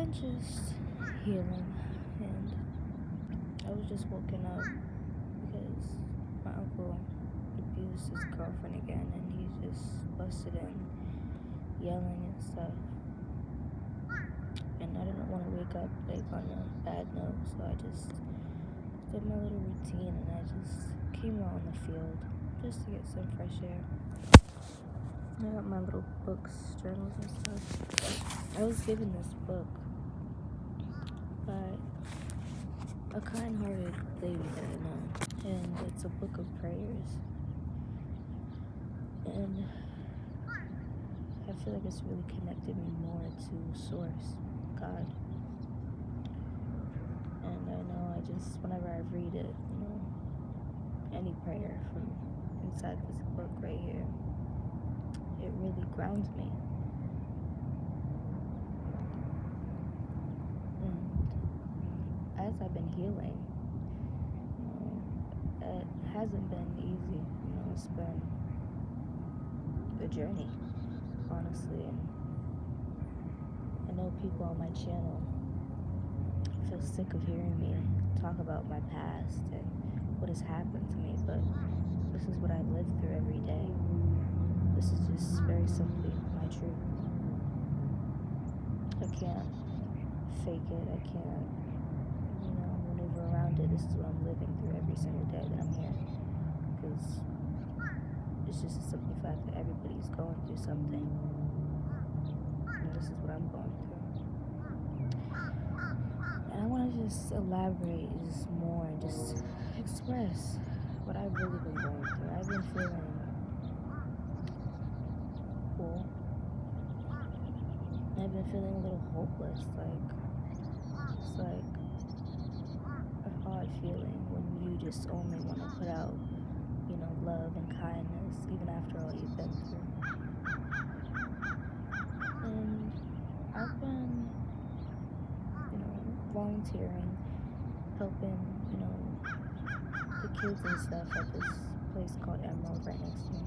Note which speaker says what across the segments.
Speaker 1: been just healing, and I was just woken up because my uncle abused his girlfriend again, and he just busted in, yelling and stuff. And I didn't want to wake up like on a bad note, so I just did my little routine, and I just came out on the field just to get some fresh air. I got my little books, journals, and stuff. I was given this book by a kind-hearted lady that I know, and it's a book of prayers, and I feel like it's really connected me more to Source, God, and I know whenever I read it, any prayer from inside this book right here, it really grounds me, and as I've been healing, it hasn't been easy, it's been a journey, honestly, and I know people on my channel feel sick of hearing me talk about my past and what has happened to me, but this is what I live through every day. This is just very simply my truth. I can't fake it. I can't, maneuver around it. This is what I'm living through every single day that I'm here. Because it's just a simple fact that everybody's going through something. And this is what I'm going through. And I want to just elaborate just more and just express what I've really been going through. I've been feeling cool. I've been feeling a little hopeless. It's like an odd feeling when you just only want to put out, love and kindness even after all you've been through. And I've been, volunteering, helping, the kids and stuff at this place called Emerald right next to me.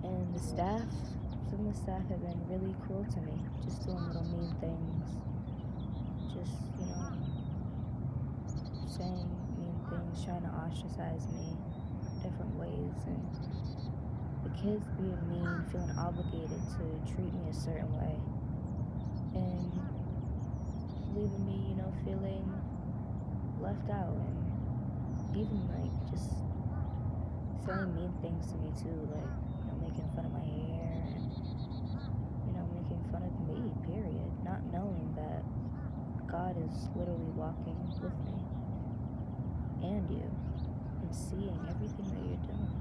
Speaker 1: And some of the staff have been really cruel to me, just doing little mean things, just, saying mean things, trying to ostracize me different ways, and the kids being mean, feeling obligated to treat me a certain way, and leaving me, feeling left out, and even just saying mean things to me too, making fun of my hair, and making fun of me, period, not knowing that God is literally walking with me and you, and seeing everything that you're doing,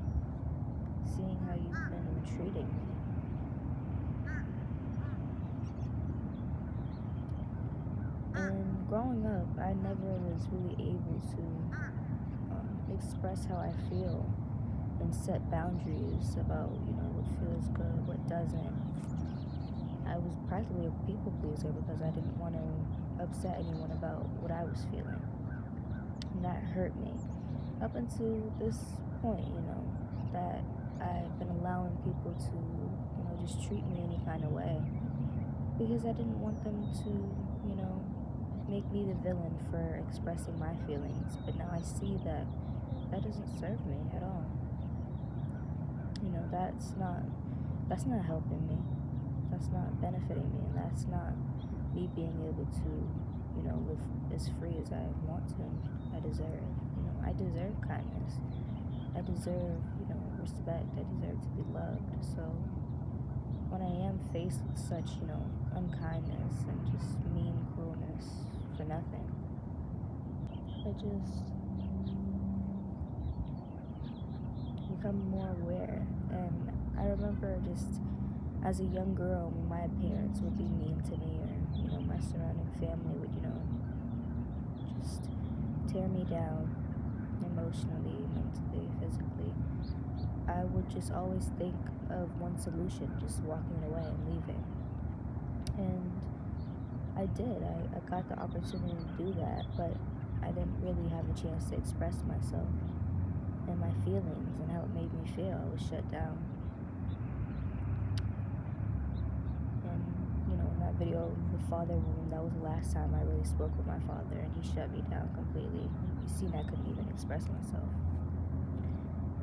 Speaker 1: seeing how you've been treating me. And growing up, I never was really able to express how I feel and set boundaries about, what feels good, what doesn't. I was practically a people pleaser because I didn't want to upset anyone about what I was feeling. And that hurt me. Up until this point, that I've been allowing people to, just treat me any kind of way. Because I didn't want them to, make me the villain for expressing my feelings. But now I see that doesn't serve me at all. That's not helping me. That's not benefiting me, and that's not me being able to, live as free as I want to. I deserve kindness. I deserve, respect. I deserve to be loved. So when I am faced with such, unkindness and just mean cruelness for nothing, I just become more aware. And I remember just as a young girl, my parents would be mean to me, or my surrounding family would, just tear me down emotionally, mentally, physically. I would just always think of one solution, just walking away and leaving. And I did. I got the opportunity to do that, but I didn't really have a chance to express myself and my feelings and how it made me feel. I was shut down. And, my video, the father wound, that was the last time I really spoke with my father, and he shut me down completely. You seen I couldn't even express myself.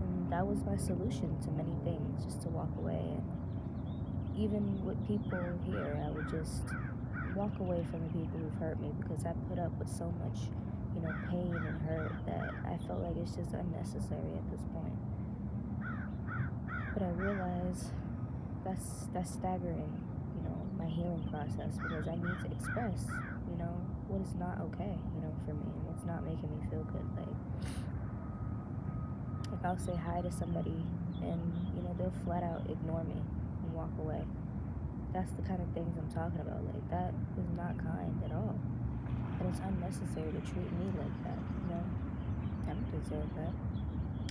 Speaker 1: And that was my solution to many things, just to walk away. And even with people here, I would just walk away from the people who've hurt me, because I put up with so much, pain and hurt that I felt like it's just unnecessary at this point. But I realize that's staggering, my healing process, because I need to express, what is not okay, for me, and what's not making me feel good. Like I'll say hi to somebody and, they'll flat out ignore me and walk away. That's the kind of things I'm talking about. Like, that is not kind at all. And it's unnecessary to treat me like that, I don't deserve that.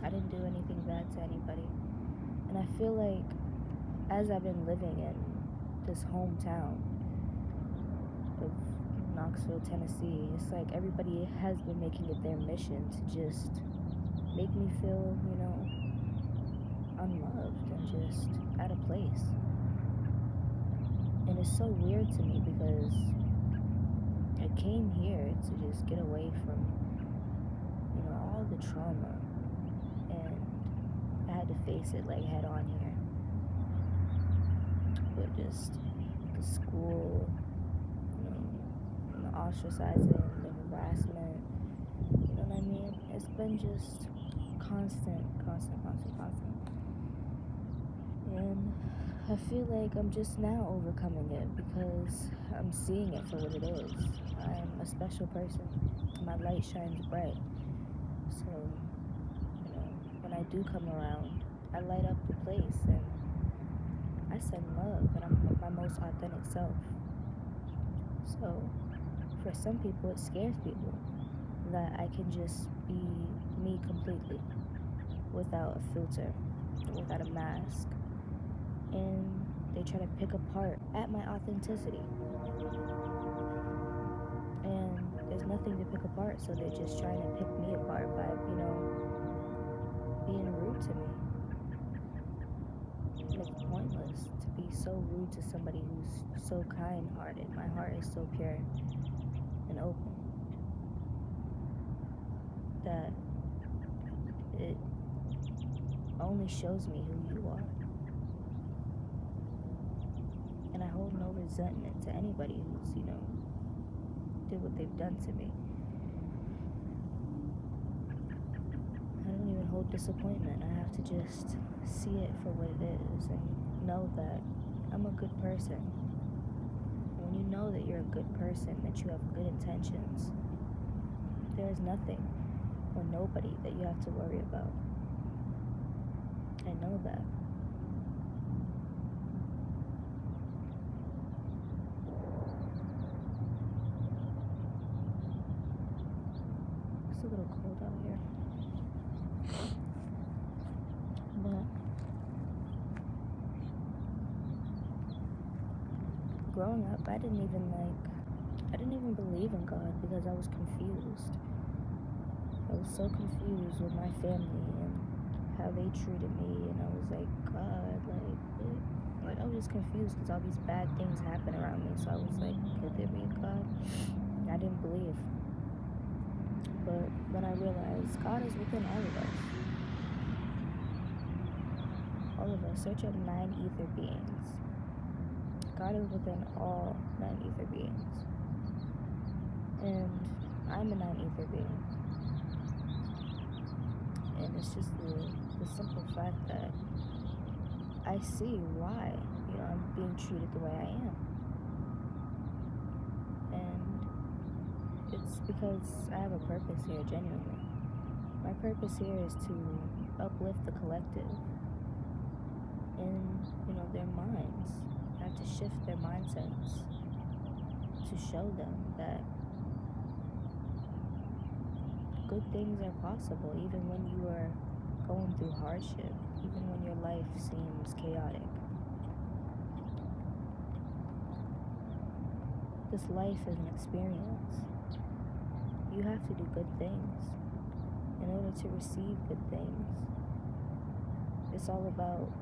Speaker 1: I didn't do anything bad to anybody. And I feel like as I've been living in this hometown of Knoxville, Tennessee, it's like everybody has been making it their mission to just make me feel, unloved and just out of place. And it's so weird to me, because I came here to just get away from, all the trauma, and I had to face it like head on here. But just the school, and the ostracizing, the harassment, you know what I mean? It's been just constant. And I feel like I'm just now overcoming it, because I'm seeing it for what it is. I'm a special person. My light shines bright. So, when I do come around, I light up the place, and I send love, and I'm my most authentic self. So, for some people, it scares people that I can just be me completely, without a filter, without a mask. And they try to pick apart at my authenticity. And there's nothing to pick apart, so they're just trying to pick me apart by, being rude to me. It's pointless to be so rude to somebody who's so kind-hearted. My heart is so pure and open that it only shows me who you are. And I hold no resentment to anybody who's, did what they've done to me. I don't even hold disappointment. I have to just see it for what it is and know that I'm a good person. And when you know that you're a good person, that you have good intentions, there is nothing or nobody that you have to worry about. I know that. It's a little cold out here. But growing up, I didn't even believe in God, because I was confused. I was so confused with my family and how they treated me, and I was like, God, like I was just confused, because all these bad things happen around me. So I was like, could there be a God? I didn't believe. But then I realized God is within all of us. All of us. Search up 9 ether beings. God is within all 9 ether beings. And I'm a 9 ether being. And it's just the simple fact that I see why, I'm being treated the way I am. And it's because I have a purpose here, genuinely. My purpose here is to uplift the collective in, their minds. I have to shift their mindsets to show them that good things are possible, even when you are going through hardship, even when your life seems chaotic. This life is an experience. You have to do good things in order to receive good things. It's all about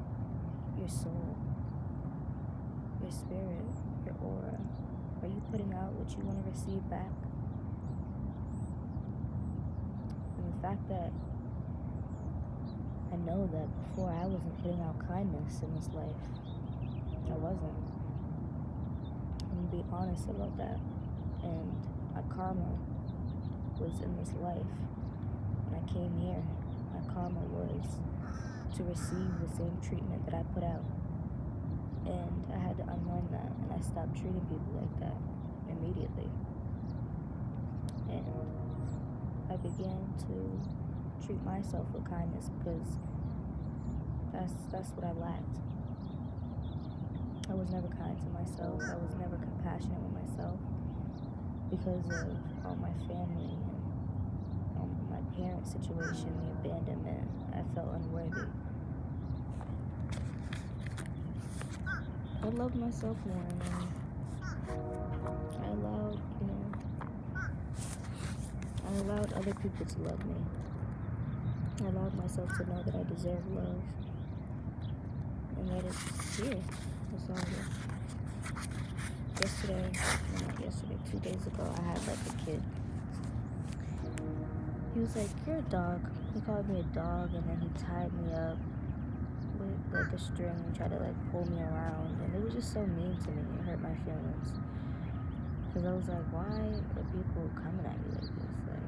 Speaker 1: your soul, your spirit, your Or are you putting out what you want to receive back? And the fact that I know that before I wasn't putting out kindness in this life, I wasn't. I'm gonna be honest about that. And my karma was in this life. When I came here, my karma was to receive the same treatment that I put out. And I had to unlearn that, and I stopped treating people like that immediately. And I began to treat myself with kindness because that's what I lacked. I was never kind to myself. I was never compassionate with myself because of all my family and my parents' situation, the abandonment. I felt unworthy. I loved myself more, and I allowed other people to love me. I allowed myself to know that I deserve love and that it's here. It's all here. Not yesterday, 2 days ago, I had like a kid. He was like, "You're a dog." He called me a dog, and then he tied me up with like a string and tried to like pull me around, and it was just so mean to me. It hurt my feelings because I was like, why are people coming at me like this? Like,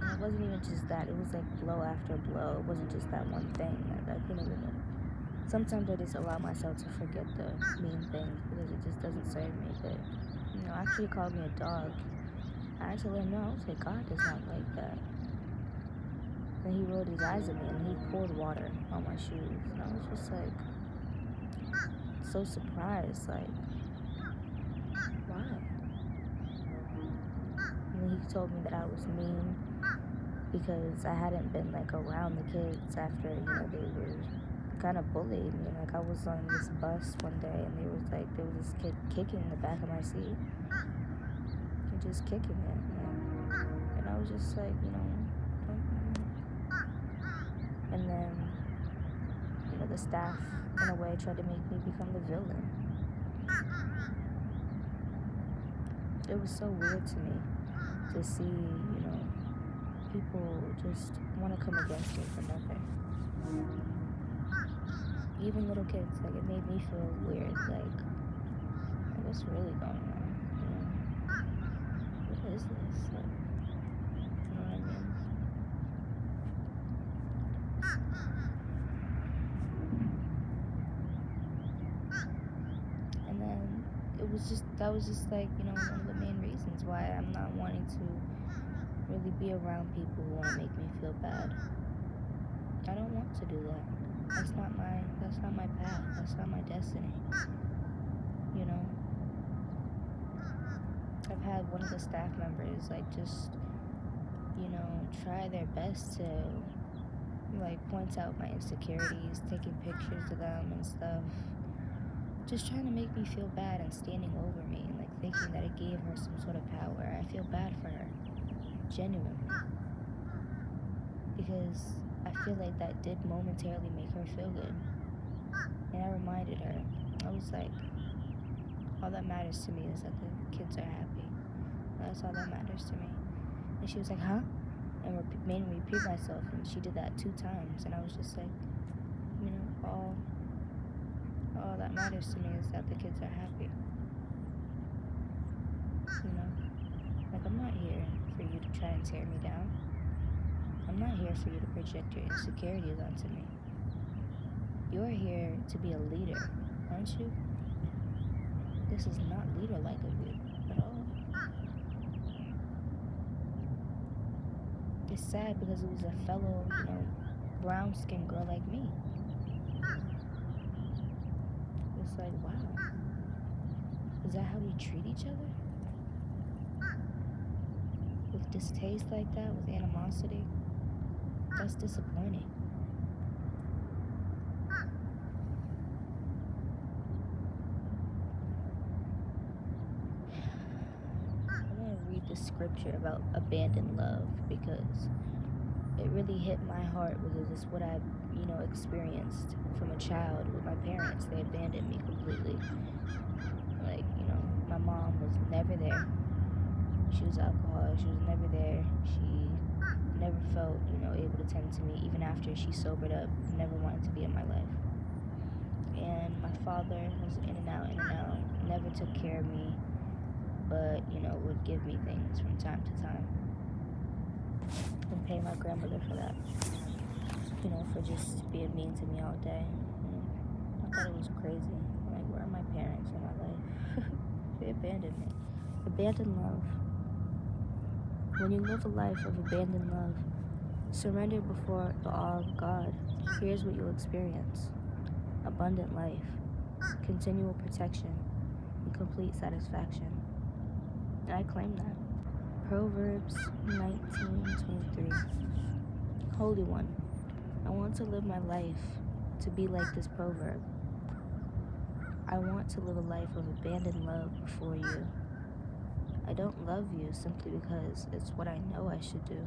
Speaker 1: and it wasn't even just that. It was like blow after blow. It wasn't just that one thing. I couldn't even. Sometimes I just allow myself to forget the mean things because it just doesn't serve me. But after he called me a dog, I actually let him know. I was like, God does not like that. Then he rolled his eyes at me and he poured water on my shoes. And I was just like, so surprised. Like, why? And then he told me that I was mean because I hadn't been like around the kids after, they were kind of bullied me. Like, I was on this bus one day and there was this kid kicking the back of my seat. And just kicking it. And I was just like, and then, the staff, in a way, tried to make me become the villain. It was so weird to me to see, people just want to come against me for nothing. Even little kids, like, it made me feel weird, like what's really going on? What is this? Like, you know what I mean? And then that was just like, one of the main reasons why I'm not wanting to really be around people who want to make me feel bad. I don't want to do that. That's not my path. That's not my destiny. I've had one of the staff members just try their best to point out my insecurities, taking pictures of them and stuff, just trying to make me feel bad and standing over me and thinking that it gave her some sort of power. I feel bad for her, genuinely, because I feel like that did momentarily make her feel good. And I reminded her, I was like, all that matters to me is that the kids are happy. That's all that matters to me. And she was like, huh? And made me repeat myself, and she did that 2 times, and I was just like, all that matters to me is that the kids are happy. I'm not here for you to try and tear me down. I'm not here for you to project your insecurities onto me. You're here to be a leader, aren't you? This is not leader-like of you at all. It's sad because it was a fellow, brown-skinned girl like me. It's like, wow. Is that how we treat each other? With distaste like that, with animosity? That's disappointing. I want to read the scripture about abandoned love because it really hit my heart because it's what I've experienced from a child with my parents. They abandoned me completely. Like, my mom was never there. She was alcoholic. She was never there. She never felt, able to tend to me even after she sobered up. Never wanted to be in my life. And my father was in and out, never took care of me, but, would give me things from time to time. And pay my grandmother for that, for just being mean to me all day. I thought it was crazy. Like, where are my parents in my life? They abandoned me. Abandoned love. When you live a life of abandoned love, surrendered before the awe of God, here's what you'll experience: abundant life, continual protection, and complete satisfaction. And I claim that. Proverbs 19:23. Holy One, I want to live my life to be like this proverb. I want to live a life of abandoned love before you. I don't love you simply because it's what I know I should do.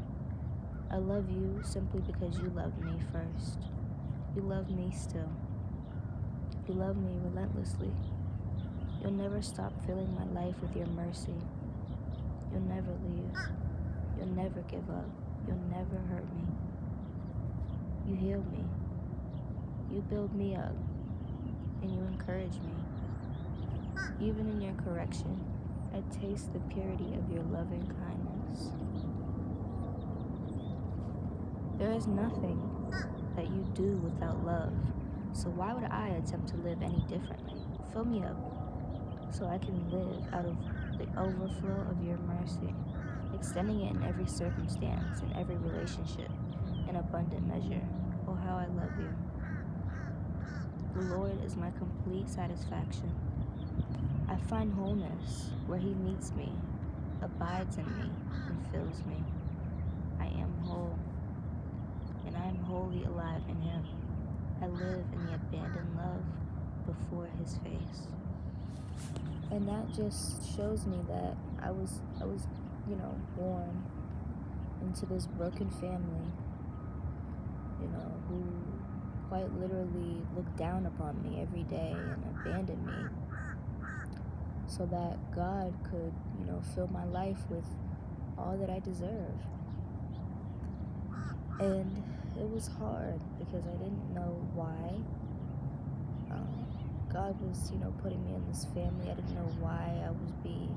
Speaker 1: I love you simply because you loved me first. You love me still. You love me relentlessly. You'll never stop filling my life with your mercy. You'll never leave. You'll never give up. You'll never hurt me. You heal me. You build me up. And you encourage me. Even in your correction, I taste the purity of your loving kindness. There is nothing that you do without love, so why would I attempt to live any differently? Fill me up so I can live out of the overflow of your mercy, extending it in every circumstance, in every relationship, in abundant measure. Oh, how I love you. The Lord is my complete satisfaction. I find wholeness where He meets me, abides in me, and fills me. I am whole, and I am wholly alive in Him. I live in the abandoned love before His face. And that just shows me that I was born into this broken family, who quite literally looked down upon me every day and abandoned me, so that God could, fill my life with all that I deserve. And it was hard because I didn't know why. God was, putting me in this family. I didn't know why I was being,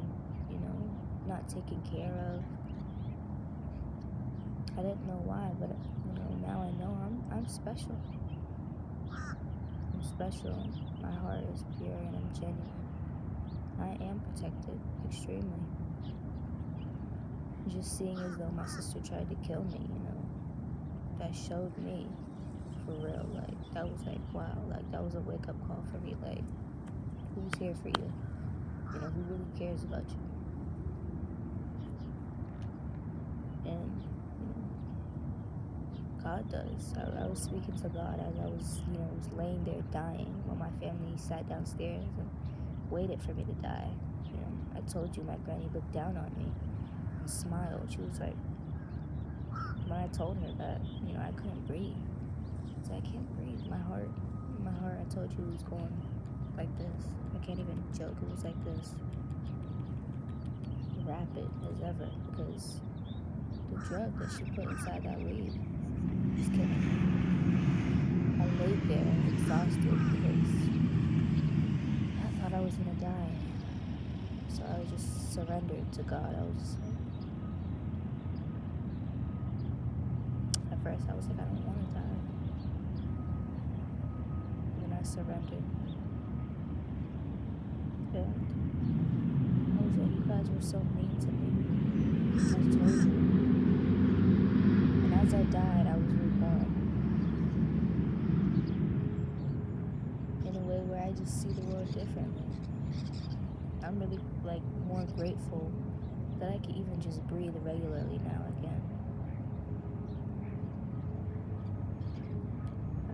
Speaker 1: not taken care of. I didn't know why, but, now I know I'm special. I'm special. My heart is pure and I'm genuine. I am protected, extremely. Just seeing as though my sister tried to kill me, that showed me, for real, like, that was like, wow, like, that was a wake-up call for me, like, who's here for you? Who really cares about you? And, God does. I was speaking to God as I was, was laying there dying while my family sat downstairs and waited for me to die. I told you my granny looked down on me and smiled. She was like, when I told her that, I couldn't breathe. I said, I can't breathe. My heart, I told you it was going like this. I can't even joke. It was like this. Rapid as ever, because the drug that she put inside that weed. Just kidding. I laid there exhausted because I thought I was gonna die. So I just surrendered to God. I was just like, at first I was like, I don't want to die. And then I surrendered. And I was like, you guys were so mean to me. I told you. And as I died, I was reborn. In a way where I just see the world differently. I'm really, more grateful that I can even just breathe regularly now again.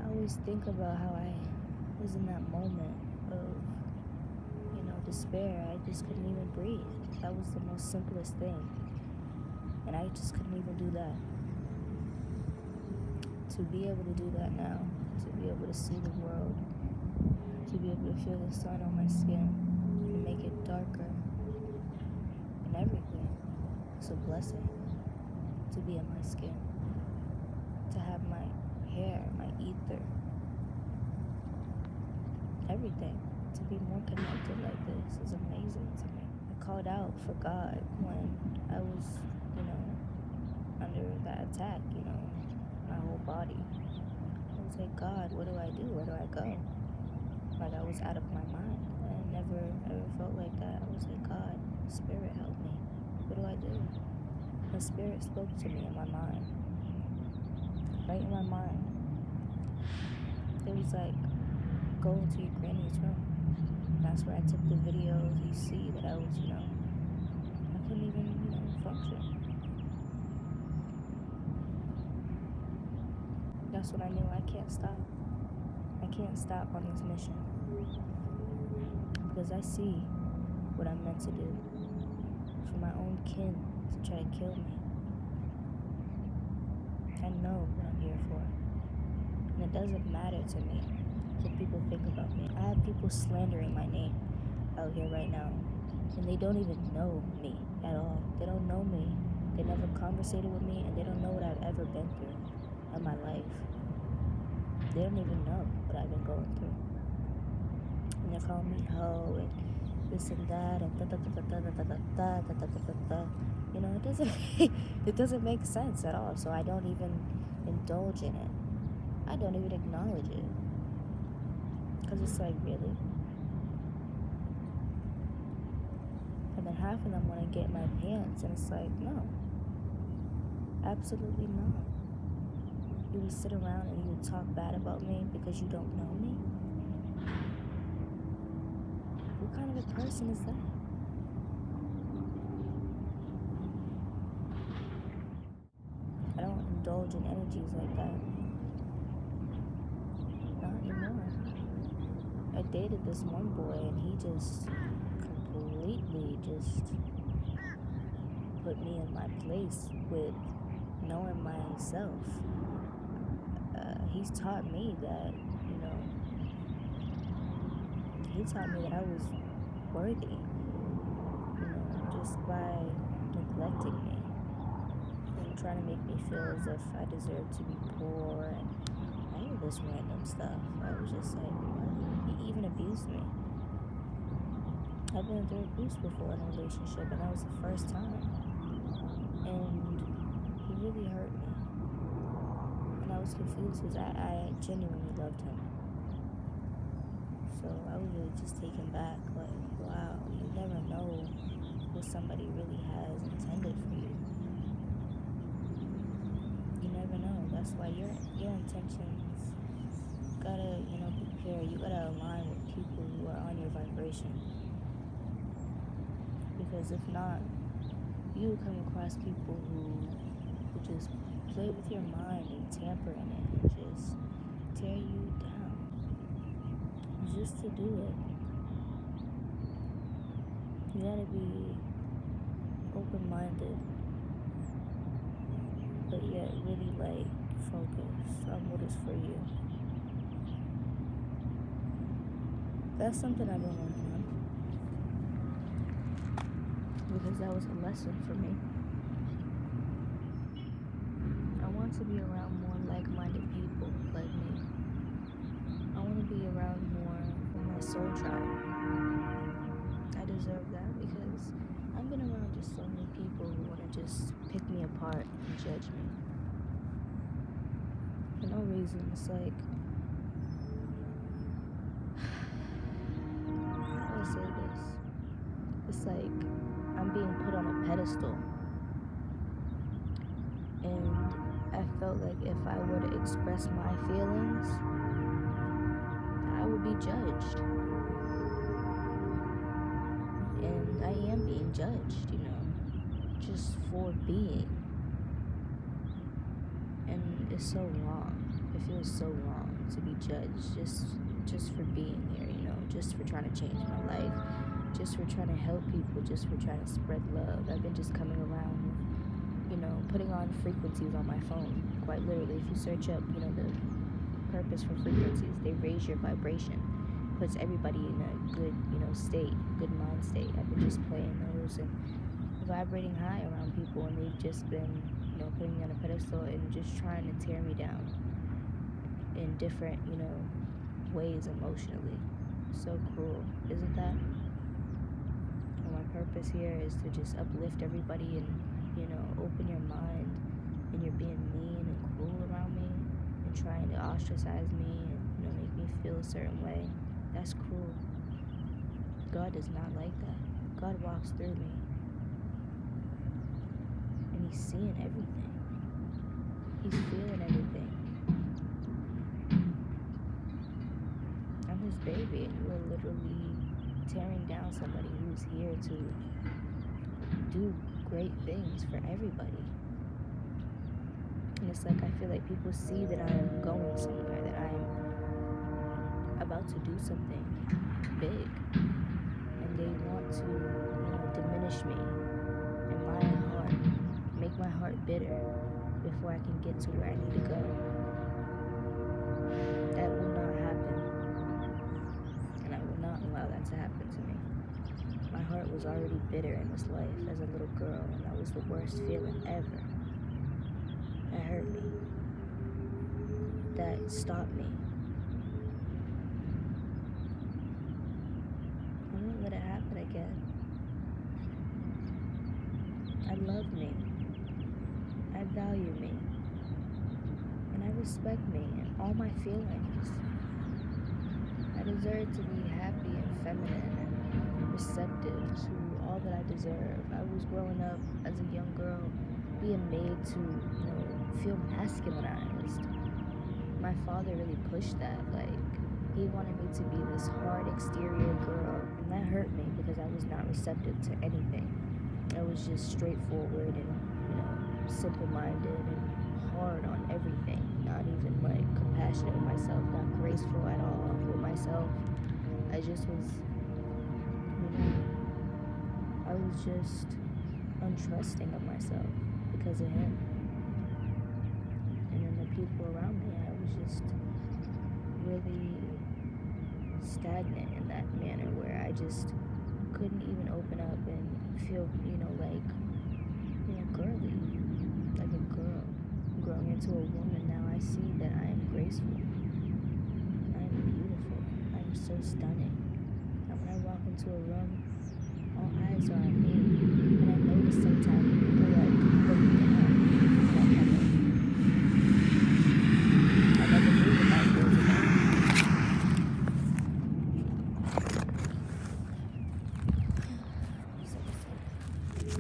Speaker 1: I always think about how I was in that moment of, despair. I just couldn't even breathe. That was the most simplest thing. And I just couldn't even do that. to be able to do that now, to be able to see the world, to be able to feel the sun on my skin and make it darker and everything. It's a blessing to be in my skin, to have my hair, my ether, everything. To be more connected like this is amazing to me. I called out for God when I was, under that attack, my whole body. I was like, God, what do I do? Where do I go? Like I was out of my mind. I never ever felt like that. I was like, God, Spirit, help me. What do I do? The Spirit spoke to me in my mind. Right in my mind. It was like, go into your granny's room. That's where I took the videos. You see that I was, I couldn't even, function. That's when I knew I can't stop. I can't stop on this mission. Because I see what I'm meant to do. For my own kin to try to kill me. I know what I'm here for. And it doesn't matter to me what people think about me. I have people slandering my name out here right now. And they don't even know me at all. They don't know me. They never conversated with me, and they don't know what I've ever been through in my life. They don't even know what I've been going through. And they're calling me hoe and this and that and da da da da da da da da da da da da. It doesn't make sense at all. So I don't even indulge in it. I don't even acknowledge it. Because it's like, really? And then half of them want to get my pants, and it's like, no. Absolutely not. You would sit around and you would talk bad about me because you don't know me? What kind of a person is that? I don't indulge in energies like that. Not anymore. I dated this one boy and he just completely just put me in my place with knowing myself. He's taught me that, he taught me that I was worthy, just by neglecting me and trying to make me feel as if I deserve to be poor and all of this random stuff. I was just like, what? He even abused me. I've been through abuse before in a relationship, and that was the first time. And he really hurt me. And I was confused because I genuinely loved him. So I was really just taken back, like, wow, you never know what somebody really has intended for you. You never know. That's why your intentions gotta, be pure. You gotta align with people who are on your vibration. Because if not, you will come across people who just play with your mind and tamper in it and just tear you down. Just to do it. You gotta be open-minded, but yet really focused on what is for you. That's something I've been working on, because that was a lesson for me. I want to be around more like-minded people like me. I want to be around more of my soul tribe. I deserve that because I've been around just so many people who want to just pick me apart and judge me. For no reason. It's like, how do I say this? It's like I'm being put on a pedestal. And I felt like if I were to express my feelings, I would be judged. And I am being judged, just for being. And it's so wrong. It feels so wrong to be judged just for being here, just for trying to change my life, just for trying to help people, just for trying to spread love. I've been just coming around with, putting on frequencies on my phone quite literally, if you search up, the purpose for frequencies, they raise your vibration, puts everybody in a good, state, good mind state. I've been just playing those and vibrating high around people, and they've just been, putting me on a pedestal and just trying to tear me down in different, ways emotionally. So cruel, isn't that? And my purpose here is to just uplift everybody and, open your mind, and you're being mean and cruel around me and trying to ostracize me and, make me feel a certain way. That's cruel. God does not like that. God walks through me and he's seeing everything. He's feeling everything. I'm his baby, and you are literally tearing down somebody who's here to do great things for everybody. And it's like I feel like people see that I am going somewhere, that I am about to do something big, and they want to, diminish me in my heart, make my heart bitter before I can get to where I need to go. That will not happen, and I will not allow that to happen to me. My heart was already bitter in this life as a little girl, and that was the worst feeling ever. That hurt me. That stopped me. I won't let it happen again. I love me. I value me. And I respect me and all my feelings. I deserve to be happy and feminine and receptive to all that I deserve. I was growing up as a young girl being made to, feel masculinized. My father really pushed that. Like, he wanted me to be this hard exterior girl, and that hurt me because I was not receptive to anything. I was just straightforward and, simple-minded and hard on everything. Not even, compassionate with myself, not graceful at all with myself. I just was, I was just untrusting of myself because of him. And then the people around me, I was just really stagnant in that manner where I just couldn't even open up and feel, girly, like a girl. Growing into a woman now, I see that I am graceful. I am beautiful. I am so stunning. And when I walk into a room, all eyes are on me. And I notice sometimes people look down when I come in. I never knew what that was about.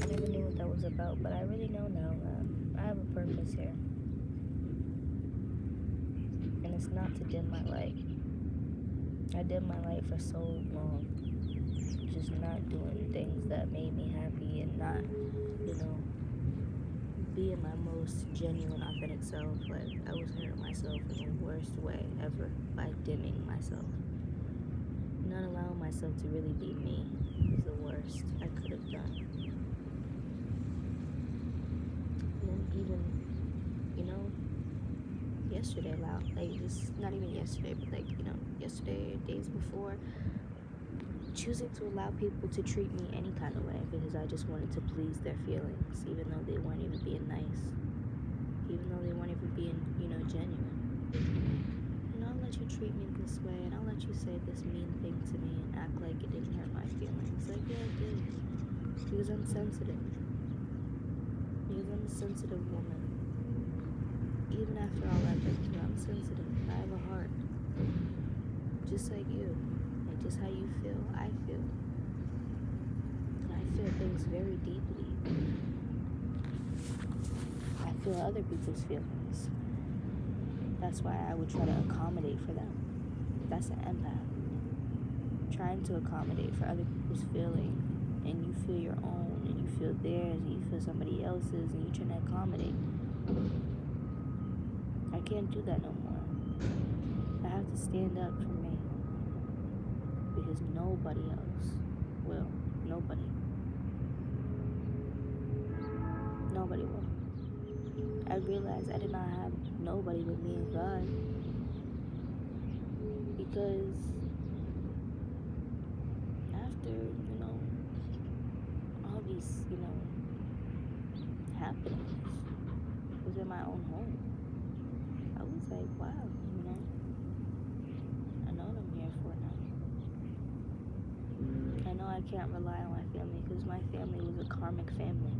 Speaker 1: I never knew what that was about, but I really know now that I have a purpose here. And it's not to dim my light. I dimmed my light for so long, just not doing things that made me happy and not, being my most genuine, authentic self. Like, I was hurting myself in the worst way ever by dimming myself. Not allowing myself to really be me was the worst I could have done. And then even, yesterday, just not even yesterday, but yesterday, days before, choosing to allow people to treat me any kind of way because I just wanted to please their feelings, even though they weren't even being nice, even though they weren't even being, genuine. I'll let you treat me this way, and I'll let you say this mean thing to me and act like it didn't hurt my feelings. Like, yeah, it did. Because I'm sensitive. Because I'm a sensitive woman. Even after all I've been through, I'm sensitive. I have a heart. Just like you. Like, just how you feel, I feel. And I feel things very deeply. I feel other people's feelings. That's why I would try to accommodate for them. That's an empath. Trying to accommodate for other people's feeling. And you feel your own, and you feel theirs, and you feel somebody else's, and you're trying to accommodate. I can't do that no more. I have to stand up for me. Because nobody else will. Nobody. Nobody will. I realized I did not have nobody but me and God, because after, all these, happenings within my own home, I was like, wow, I know what I'm here for now. I know I can't rely on my family, because my family was a karmic family.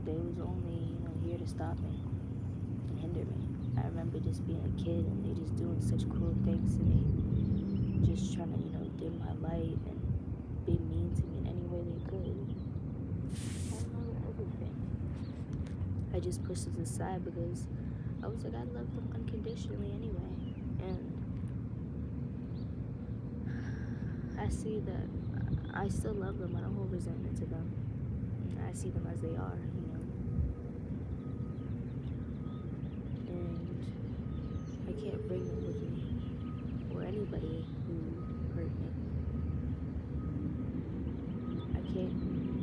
Speaker 1: They was only, here to stop me and hinder me. I remember just being a kid and they just doing such cruel things to me, just trying to, dim my light and be mean to me in any way they could. I know everything. I just pushed it aside because I was like, I love them unconditionally anyway. And I see that I still love them. I don't hold resentment to them. And I see them as they are, And I can't bring them with me, or anybody who hurt me. I can't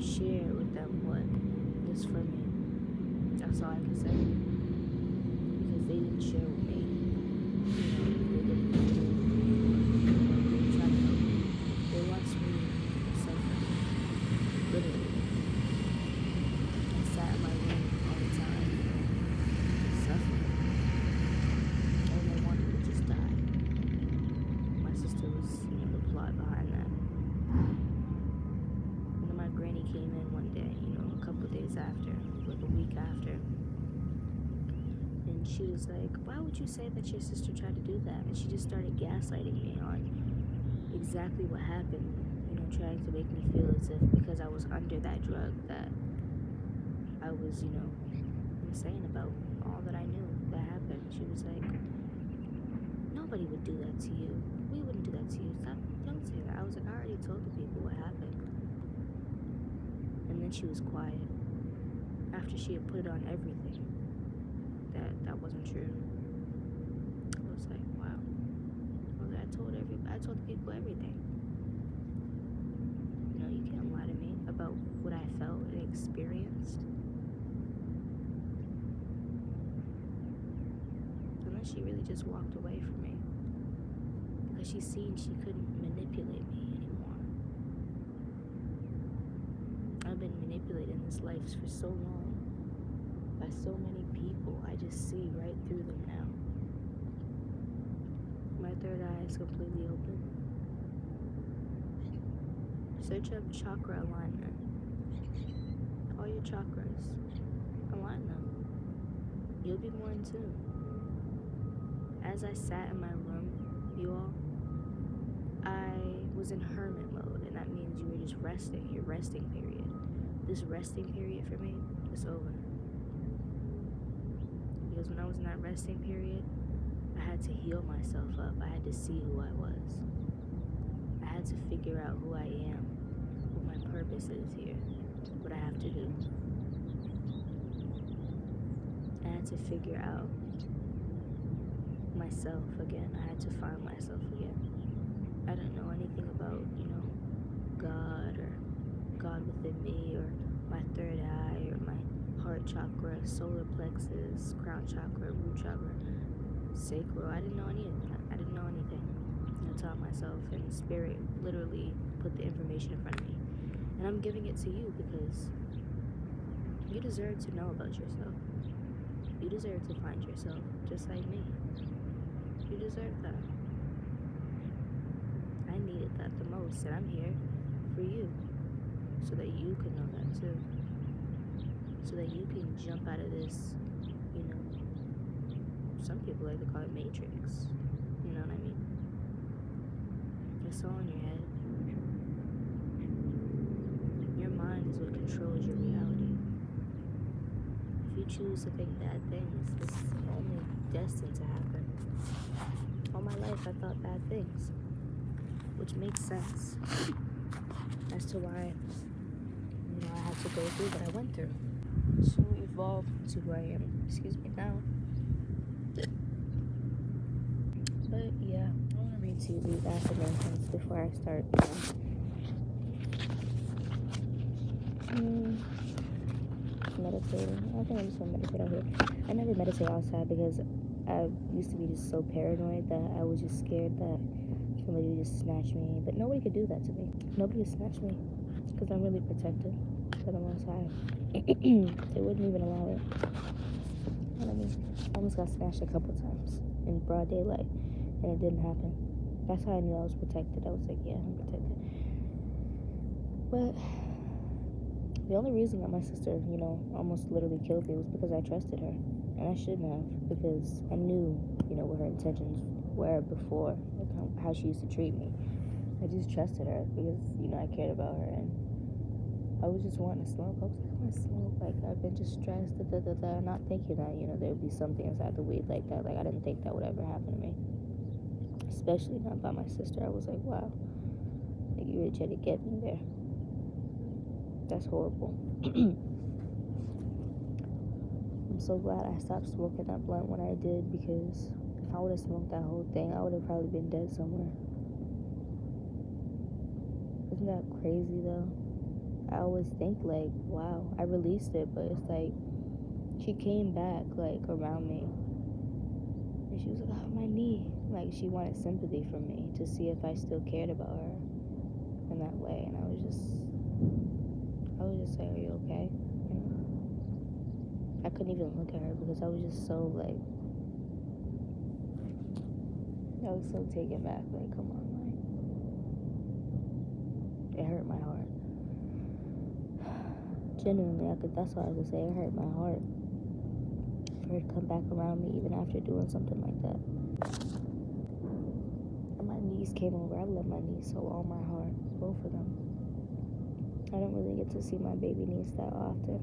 Speaker 1: share with them what is for me. That's all I can say. Because they didn't share with me. They tried to help me. They watched me suffer. Literally. I sat in my room all the time, suffering. And they wanted to just die. My sister was, the plot behind that. And then my granny came in one day, a couple of days after, like a week after. And she was like, why would you say that your sister tried to do that? And she just started gaslighting me on exactly what happened, trying to make me feel as if because I was under that drug that I was, insane about all that I knew that happened. She was like, nobody would do that to you. We wouldn't do that to you. Stop, don't say that. I was like, I already told the people what happened. And then she was quiet after she had put it on everything that wasn't true. I was like, wow. I told the people everything. You can't lie to me about what I felt and experienced. And then she really just walked away from me because she seen she couldn't manipulate me anymore. I've been manipulated in this life for so long by so many people. I just see right through them now. My third eye is completely open. Search up chakra alignment. All your chakras, align them. You'll be more in tune. As I sat in my room, you all, I was in hermit mode, and that means you were just resting, your resting period. This resting period for me is over. Because when I was in that resting period, I had to heal myself up. I had to see who I was. I had to figure out who I am, what my purpose is here, what I have to do. I had to figure out myself again. I had to find myself again. I didn't know anything about, God or God within me or my third eye or my heart chakra, solar plexus, crown chakra, root chakra, sacral. I didn't know any of that. I didn't know anything. I taught myself, and spirit literally put the information in front of me. And I'm giving it to you because you deserve to know about yourself. You deserve to find yourself just like me. You deserve that. I needed that the most, and I'm here for you so that you can know that too. So that you can jump out of this, some people like to call it matrix. You know what I mean? It's all in your head. Your mind is what controls your reality. If you choose to think bad things, it's only destined to happen. All my life I thought bad things, which makes sense as to why, I had to go through what I went through to evolve to who I am. Excuse me now. But yeah, I want to read to you these affirmations before I start. meditating. I think I'm just gonna meditate out here. I never meditate outside because I used to be just so paranoid that I was just scared that somebody would just snatch me. But nobody could do that to me. Nobody would snatch me because I'm really protected. But I'm outside. They wouldn't even allow it. You know what I mean? I almost got snatched a couple times in broad daylight, and it didn't happen. That's how I knew I was protected. I was like, yeah, I'm protected. But the only reason that my sister, almost literally killed me was because I trusted her. And I shouldn't have, because I knew, what her intentions were before, like how she used to treat me. I just trusted her because, I cared about her, and I was just wanting to smoke. I was like, I want to smoke. Like, I've been just stressed, not thinking that, there would be something inside the weed like that. Like, I didn't think that would ever happen to me. Especially not by my sister. I was like, wow, like, you really tried to get me there. That's horrible. I'm so glad I stopped smoking that blunt when I did, because if I would have smoked that whole thing, I would have probably been dead somewhere. Isn't that crazy, though? I always think, like, wow, I released it, but it's like, she came back, like, around me, and she was like, oh, my knee. Like, she wanted sympathy from me to see if I still cared about her in that way, and I was just like, are you okay? I couldn't even look at her because I was just so, like, I was so taken back, like, come on, like, it hurt my heart. Genuinely, that's what I was gonna say, it hurt my heart for her to come back around me even after doing something like that. And my niece came over. I love my niece so all my heart, both of them. I don't really get to see my baby niece that often.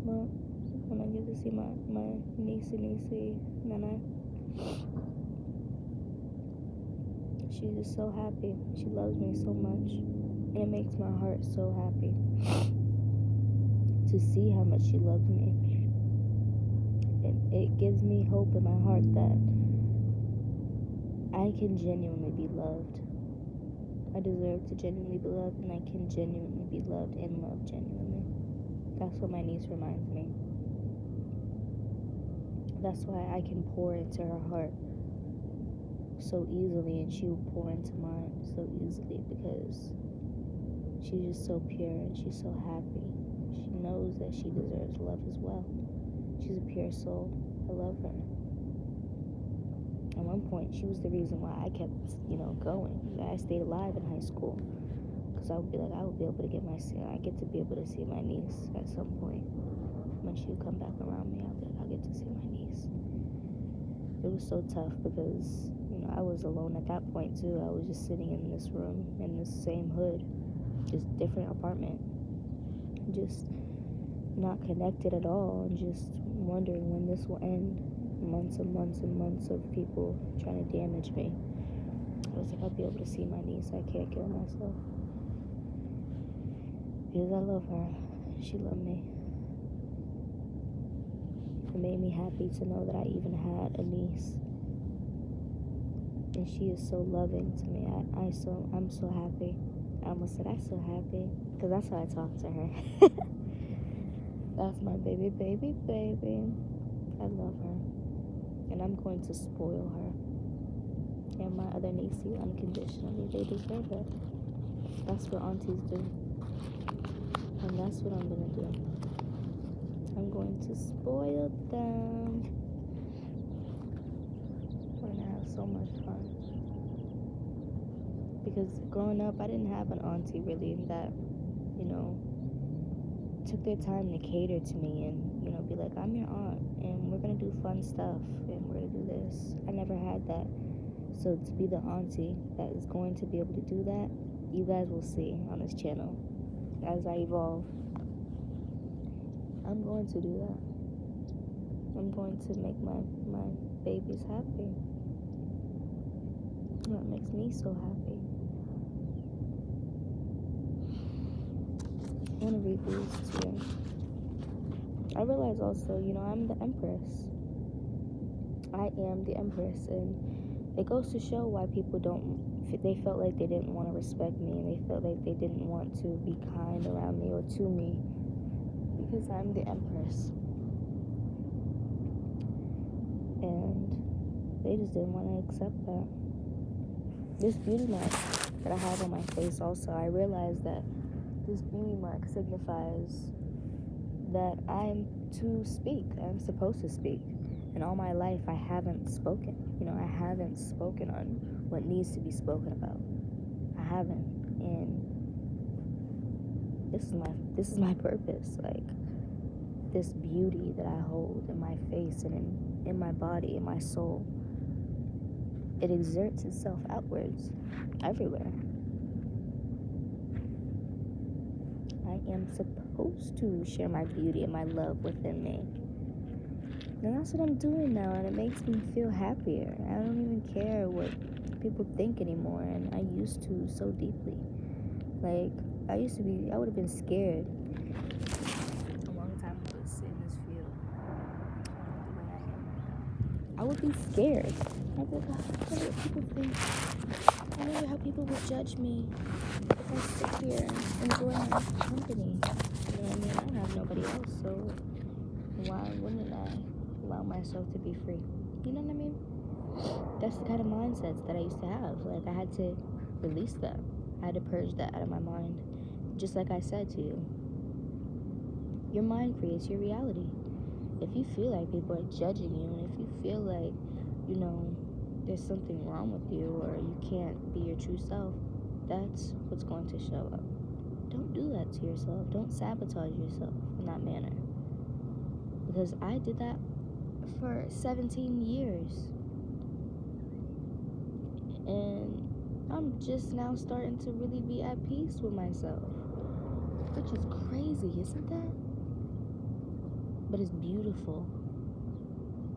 Speaker 1: Well, when I get to see my niecey, Nana, she's just so happy. She loves me so much, and it makes my heart so happy to see how much she loves me. It gives me hope in my heart that I can genuinely be loved. I deserve to genuinely be loved, and I can genuinely be loved and loved genuinely. That's what my niece reminds me. That's why I can pour into her heart so easily, and she will pour into mine so easily, because she's just so pure and she's so happy. She knows that she deserves love as well. She's a pure soul. I love her. At one point, she was the reason why I kept, going. I stayed alive in high school, because I would be like, I would be able to I get to be able to see my niece at some point. When she would come back around me, I'll be like, I'll get to see my niece. It was so tough because, I was alone at that point too. I was just sitting in this room, in this same hood, just different apartment, just not connected at all, and just wondering when this will end. Months and months and months of people trying to damage me. I was like, I'll be able to see my niece. I can't kill myself, because I love her. She loved me. It made me happy to know that I even had a niece, and she is so loving to me. I'm so happy. I almost said I'm so happy, because that's how I talk to her. That's my baby. I love her, and I'm going to spoil her and my other niecey unconditionally. They deserve it. That's what aunties do, and that's what I'm gonna do. I'm going to spoil them. We're gonna have so much fun, because growing up, I didn't have an auntie really that, took their time to cater to me and, be like, I'm your aunt, and we're gonna do fun stuff, and we're gonna do this. I never had that. So to be the auntie that is going to be able to do that, you guys will see on this channel as I evolve. I'm going to do that. I'm going to make my babies happy. That makes me so happy. I want to read these too. I realize also, I'm the Empress. I am the Empress, and it goes to show why people they felt like they didn't want to respect me, and they felt like they didn't want to be kind around me or to me, because I'm the Empress. And they just didn't want to accept that. This beauty mark that I have on my face also, I realized that this beauty mark signifies that I'm to speak. I'm supposed to speak. And all my life I haven't spoken. I haven't spoken on what needs to be spoken about. I haven't. And this is my purpose. Like, this beauty that I hold in my face and in my body, in my soul, it exerts itself outwards, everywhere. I am supposed to share my beauty and my love within me. And that's what I'm doing now, and it makes me feel happier. I don't even care what people think anymore, and I used to so deeply. Like, I would have been scared a long time ago to sit in this field the way I am right now. I would be scared. I'd be like, I wonder what people think. I wonder how people would judge me if I sit here and enjoy my company. You know what I mean? I don't have nobody else, so why wouldn't I allow myself to be free? You know what I mean? That's the kind of mindsets that I used to have. Like, I had to release that. I had to purge that out of my mind. Just like I said to you, your mind creates your reality. If you feel like people are judging you, and if you feel like, there's something wrong with you, or you can't be your true self, that's what's going to show up. Don't do that to yourself. Don't sabotage yourself in that manner. Because I did that for 17 years. And I'm just now starting to really be at peace with myself. Which is crazy, isn't that? But it's beautiful.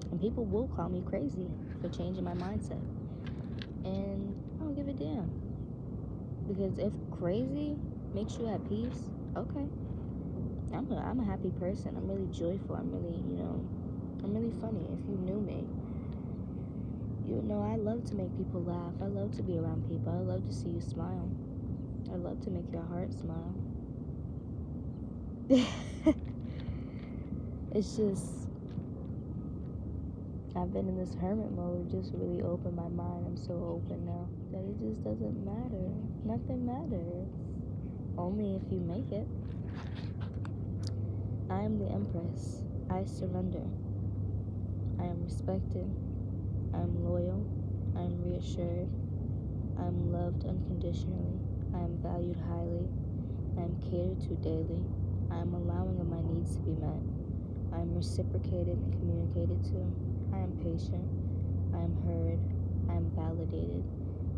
Speaker 1: And people will call me crazy for changing my mindset. And I don't give a damn. Because if crazy makes you at peace, okay. I'm a happy person. I'm really joyful. I'm really funny. If you knew me, I love to make people laugh. I love to be around people. I love to see you smile. I love to make your heart smile. It's just, I've been in this hermit mode, just really opened my mind. I'm so open now that it just doesn't matter. Nothing matters. Only if you make it. I am the Empress. I surrender. I am respected. I am loyal. I am reassured. I am loved unconditionally. I am valued highly. I am catered to daily. I am allowing of my needs to be met. I am reciprocated and communicated to. I am patient. I am heard. I am validated.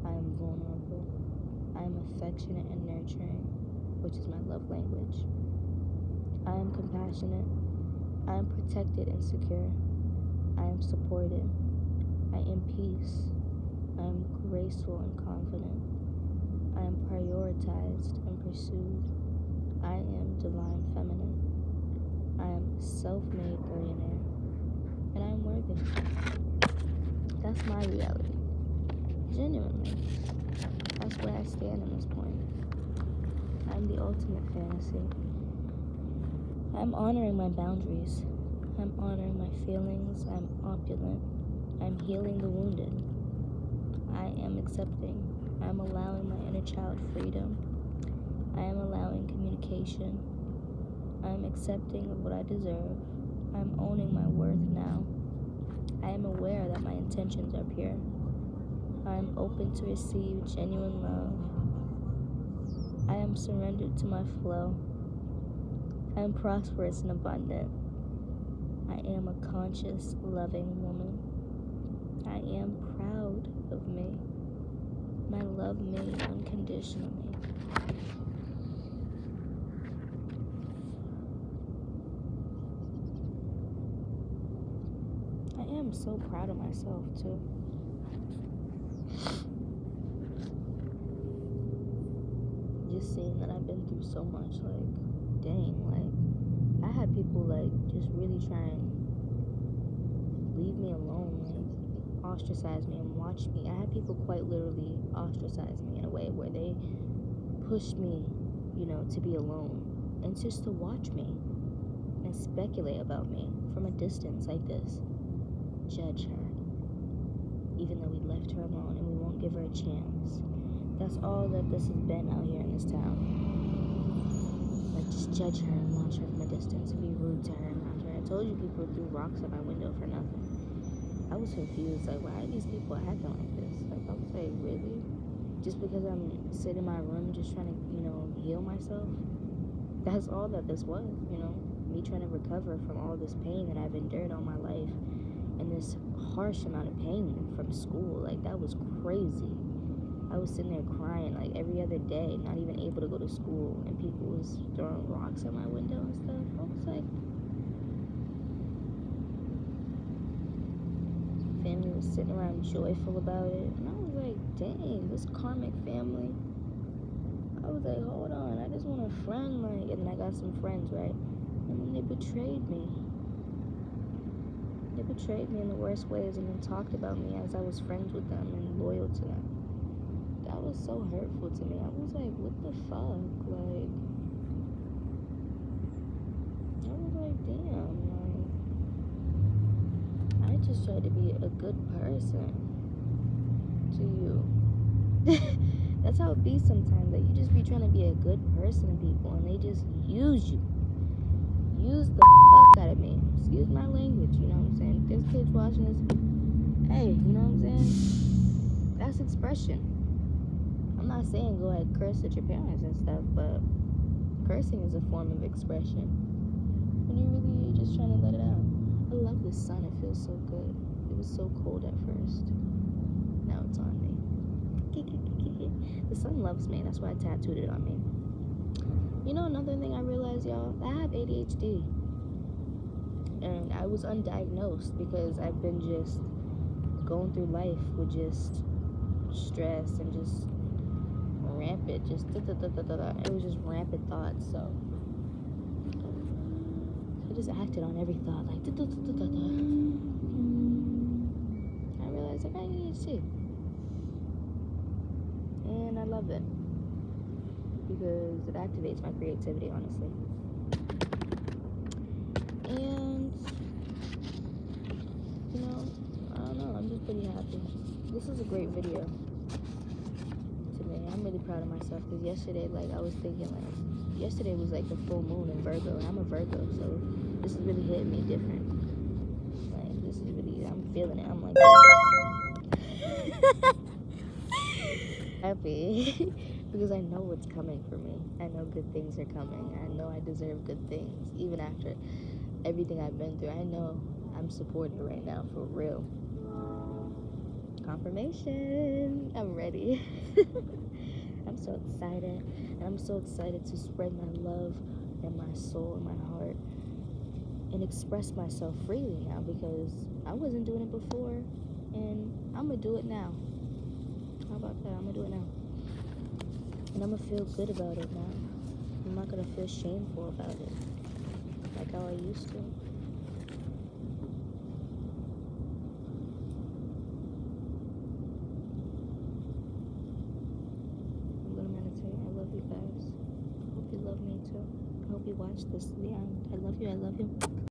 Speaker 1: I am vulnerable. I am affectionate and nurturing, which is my love language. I am compassionate. I am protected and secure. I am supported. I am peace. I am graceful and confident. I am prioritized and pursued. I am divine feminine. I am self-made billionaire. And I am worthy. That's my reality. Genuinely. That's where I stand in this point. I'm the ultimate fantasy. I'm honoring my boundaries. I'm honoring my feelings. I'm opulent. I'm healing the wounded. I am accepting. I'm allowing my inner child freedom. I am allowing communication. I'm accepting of what I deserve. I'm owning my worth now. I am aware that my intentions are pure. I am open to receive genuine love. I am surrendered to my flow. I am prosperous and abundant. I am a conscious, loving woman. I am proud of me. I love me unconditionally. I am so proud of myself too. Just seeing that I've been through so much, like, dang, like, I had people, like, just really try and leave me alone, like, ostracize me and watch me. I had people quite literally ostracize me in a way where they pushed me, to be alone and just to watch me. speculate about me from a distance like this. Judge her, even though we left her alone and we won't give her a chance. That's all that this has been out here in this town. Like, just judge her and watch her from a distance and be rude to her and around her. I told you people threw rocks at my window for nothing. I was confused, like, why are these people acting like this? Like, I was like, really? Just because I'm sitting in my room just trying to, heal myself? That's all that this was, me trying to recover from all this pain that I've endured all my life, and this harsh amount of pain from school. Like, that was crazy. I was sitting there crying like every other day, not even able to go to school, and people was throwing rocks at my window and stuff. I was like, family was sitting around joyful about it, and I was like, dang, this karmic family. I was like, hold on, I just want a friend, like, and then I got some friends, right? And then they betrayed me. They betrayed me in the worst ways, and then talked about me as I was friends with them and loyal to them. That was so hurtful to me. I was like, what the fuck? Like, I was like, damn, like, I just tried to be a good person to you. That's how it be sometimes. Like, you just be trying to be a good person to people, and they just use you. Use the fuck out of me. Excuse my language, you know what I'm saying? If there's kids watching this, hey, you know what I'm saying? That's expression. I'm not saying go ahead curse at your parents and stuff, but cursing is a form of expression. When you really just trying to let it out. I love the sun. It feels so good. It was so cold at first. Now it's on me. The sun loves me. That's why I tattooed it on me. You know, another thing I realized, y'all, I have ADHD. And I was undiagnosed because I've been just going through life with just stress and just rampant, just it was just rampant thoughts. So I just acted on every thought, like I realized, like, I got ADHD, and I love it because it activates my creativity, honestly. And I don't know, I'm just pretty happy. This is a great video. I'm really proud of myself because yesterday, like, I was thinking, like, yesterday was like the full moon in Virgo, and I'm a Virgo, so this is really hitting me different. Like, this is really, I'm feeling it. I'm like, happy because I know what's coming for me. I know good things are coming. I know I deserve good things, even after everything I've been through. I know I'm supported right now, for real. Confirmation. I'm ready. I'm so excited, and I'm so excited to spread my love and my soul and my heart and express myself freely now, because I wasn't doing it before, and I'm gonna do it now. How about that? I'm gonna do it now, and I'm gonna feel good about it now. I'm not gonna feel shameful about it like how I used to. You guys. I hope you love me too. I hope you watch this to the end. I love you. I love you.